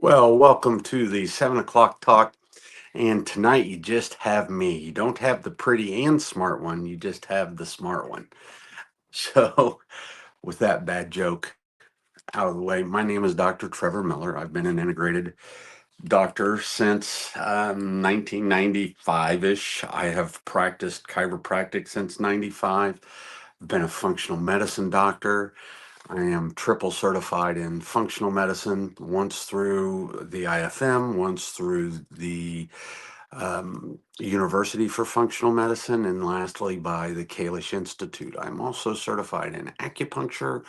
Well, welcome to the 7 o'clock talk. And tonight you just have me. You don't have the pretty and smart one, you just have the smart one. So, with that bad joke out of the way, my name is Dr. Trevor Miller. I've been an integrated doctor since 1995 ish. I have practiced chiropractic since 95. I've been a functional medicine doctor. I am triple certified in functional medicine, once through the IFM, once through the University for Functional Medicine, and lastly by the Kalish Institute. I'm also certified in acupuncture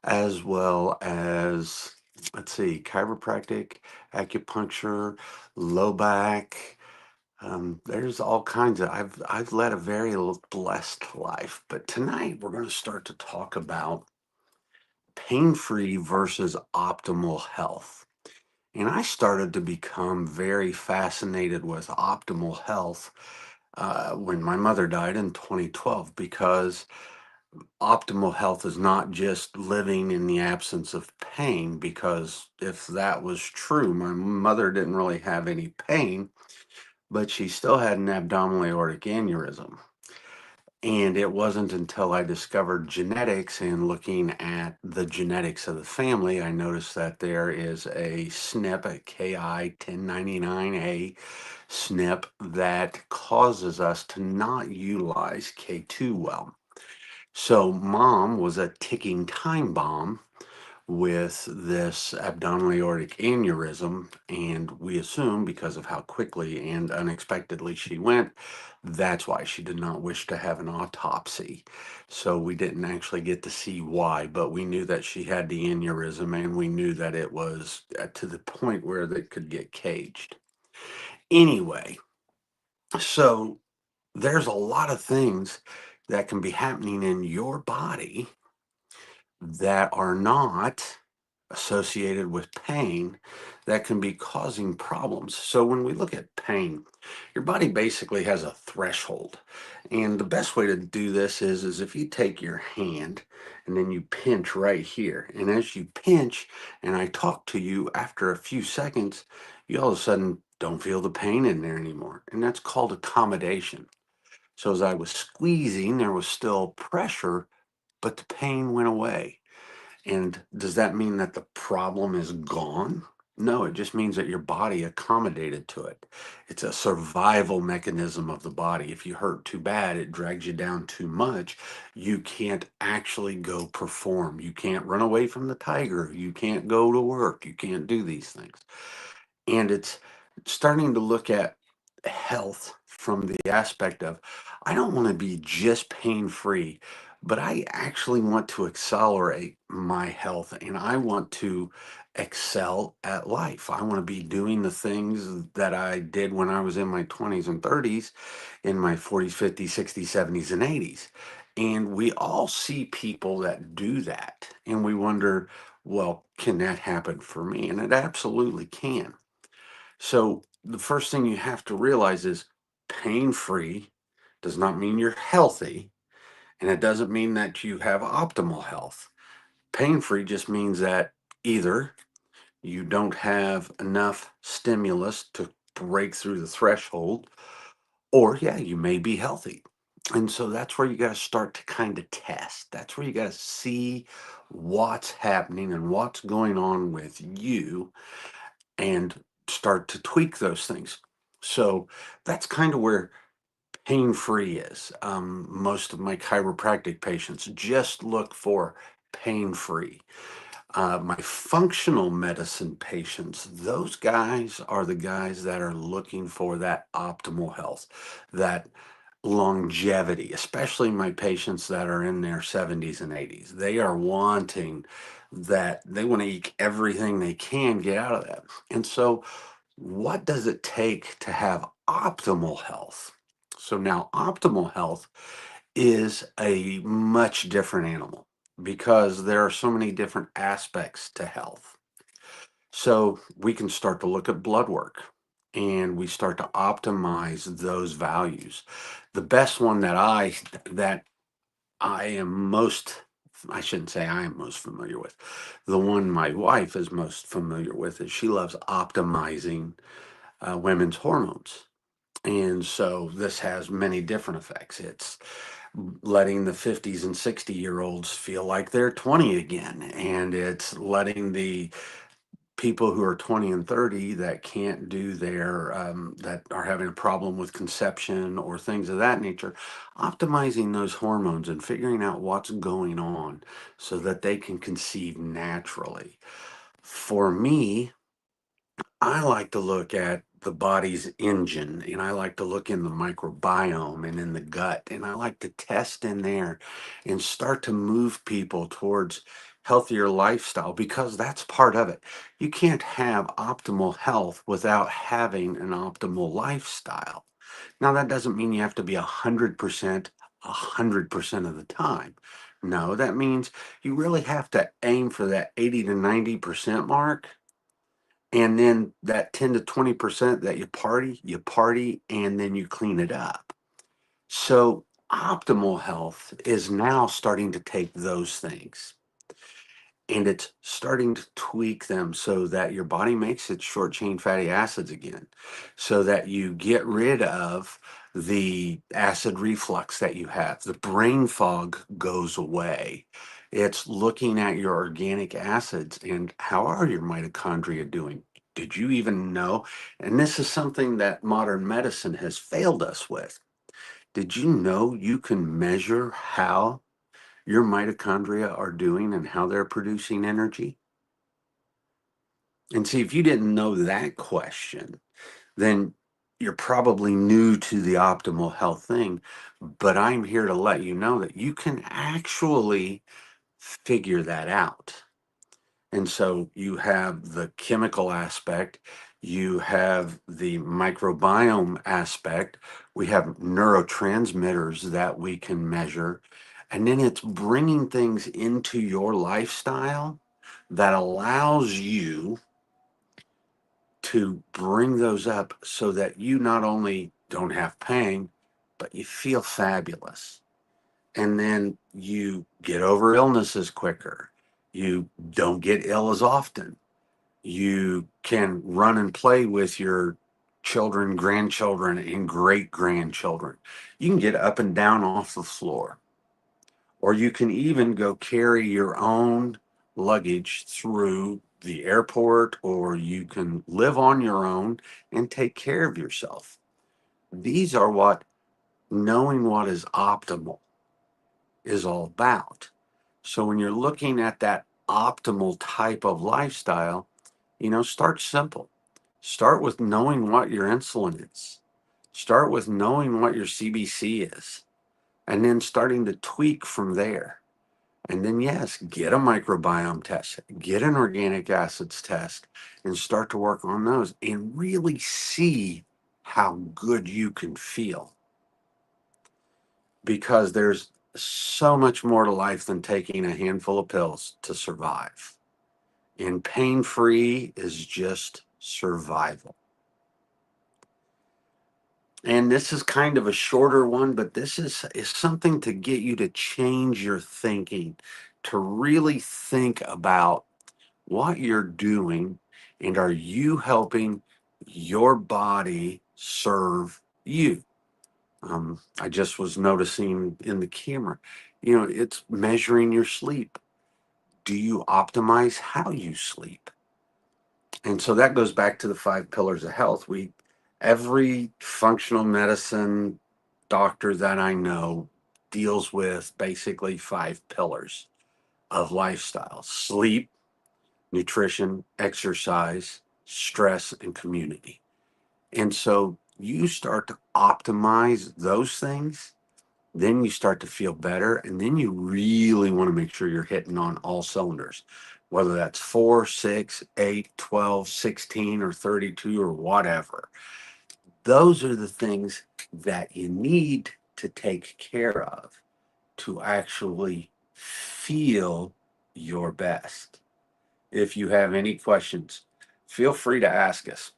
as well as, let's see, chiropractic, acupuncture, low back. There's all kinds of. I've led a very blessed life, but tonight we're going to start to talk about pain free versus optimal health. And I started to become very fascinated with optimal health when my mother died in 2012, because optimal health is not just living in the absence of pain. Because if that was true, my mother didn't really have any pain, but she still had an abdominal aortic aneurysm. And it wasn't until I discovered genetics and looking at the genetics of the family, I noticed that there is a SNP, a KI1099A SNP, that causes us to not utilize K2 well. So mom was a ticking time bomb with this abdominal aortic aneurysm, and we assume because of how quickly and unexpectedly she went, that's why she did not wish to have an autopsy. So we didn't actually get to see why, but we knew that she had the aneurysm, and we knew that it was to the point where they could get caged. Anyway, so there's a lot of things that can be happening in your body that are not associated with pain that can be causing problems. So when we look at pain, your body basically has a threshold. And the best way to do this is if you take your hand and then you pinch right here. And as you pinch and I talk to you, after a few seconds, you all of a sudden don't feel the pain in there anymore. And that's called accommodation. So as I was squeezing, there was still pressure, but the pain went away. And does that mean that the problem is gone? No, it just means that your body accommodated to it. It's a survival mechanism of the body. If you hurt too bad, it drags you down too much. You can't actually go perform. You can't run away from the tiger. You can't go to work. You can't do these things. And it's starting to look at health from the aspect of, I don't want to be just pain free, but I actually want to accelerate my health, and I want to excel at life. I want to be doing the things that I did when I was in my 20s and 30s, in my 40s, 50s, 60s, 70s, and 80s. And we all see people that do that, and we wonder, well, can that happen for me? And it absolutely can. So the first thing you have to realize is pain free does not mean you're healthy, and it doesn't mean that you have optimal health. Pain free just means that either you don't have enough stimulus to break through the threshold, or yeah, you may be healthy. And so that's where you got to start to kind of test. That's where you got to see what's happening and what's going on with you, and start to tweak those things. So that's kind of where pain free is. Most of my chiropractic patients just look for pain free. My functional medicine patients, those guys are the guys that are looking for that optimal health, that longevity, especially my patients that are in their 70s and 80s. They are wanting that, they want to eke everything they can get out of that. And so, what does it take to have optimal health? So, now optimal health is a much different animal because there are so many different aspects to health. So we can start to look at blood work and we start to optimize those values. The best one that I am most I shouldn't say I am most familiar with. The one my wife is most familiar with is she loves optimizing women's hormones. And so this has many different effects. It's letting the 50s and 60-year-olds feel like they're 20 again. And it's letting the people who are 20 and 30 that can't do that are having a problem with conception or things of that nature, optimizing those hormones and figuring out what's going on so that they can conceive naturally. For me, I like to look at the body's engine, and I like to look in the microbiome and in the gut, and I like to test in there and start to move people towards healthier lifestyle because that's part of it. You can't have optimal health without having an optimal lifestyle. Now, that doesn't mean you have to be 100% of the time. No, that means you really have to aim for that 80 to 90% mark, and then that 10 to 20% that you party, and then you clean it up. So optimal health is now starting to take those things and it's starting to tweak them so that your body makes its short chain fatty acids again, so that you get rid of the acid reflux that you have. The brain fog goes away. It's looking at your organic acids and how are your mitochondria doing? Did you even know? And this is something that modern medicine has failed us with. Did you know you can measure how your mitochondria are doing and how they're producing energy? And see, if you didn't know that question, then you're probably new to the optimal health thing. But I'm here to let you know that you can actually figure that out. And so you have the chemical aspect, you have the microbiome aspect, we have neurotransmitters that we can measure, and then it's bringing things into your lifestyle that allows you to bring those up so that you not only don't have pain, but you feel fabulous. And then you get over illnesses quicker. You don't get ill as often. You can run and play with your children, grandchildren, and great grandchildren. You can get up and down off the floor, or you can even go carry your own luggage through the airport, or you can live on your own and take care of yourself. These are what knowing what is optimal is all about. So when you're looking at that optimal type of lifestyle, start simple. Start with knowing what your insulin is. Start with knowing what your CBC is, and then starting to tweak from there. And then, yes, get a microbiome test, get an organic acids test, and start to work on those and really see how good you can feel. Because there's so much more to life than taking a handful of pills to survive. And pain free is just survival. And this is kind of a shorter one, but this is something to get you to change your thinking, to really think about what you're doing and are you helping your body serve you. I just was noticing in the camera, it's measuring your sleep. Do you optimize how you sleep? And so that goes back to the 5 pillars of health. Every functional medicine doctor that I know deals with basically 5 pillars of lifestyle: sleep, nutrition, exercise, stress, and community. And so you start to optimize those things, then you start to feel better, and then you really want to make sure you're hitting on all cylinders, whether that's 4, 6, 8, 12, 16, or 32, or whatever. Those are the things that you need to take care of to actually feel your best. If you have any questions, feel free to ask us.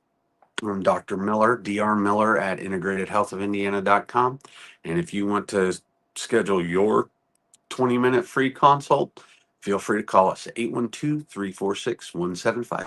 I'm Dr. Miller, Dr. Miller at integratedhealthofindiana.com. And if you want to schedule your 20-minute free consult, feel free to call us 812-346-1755.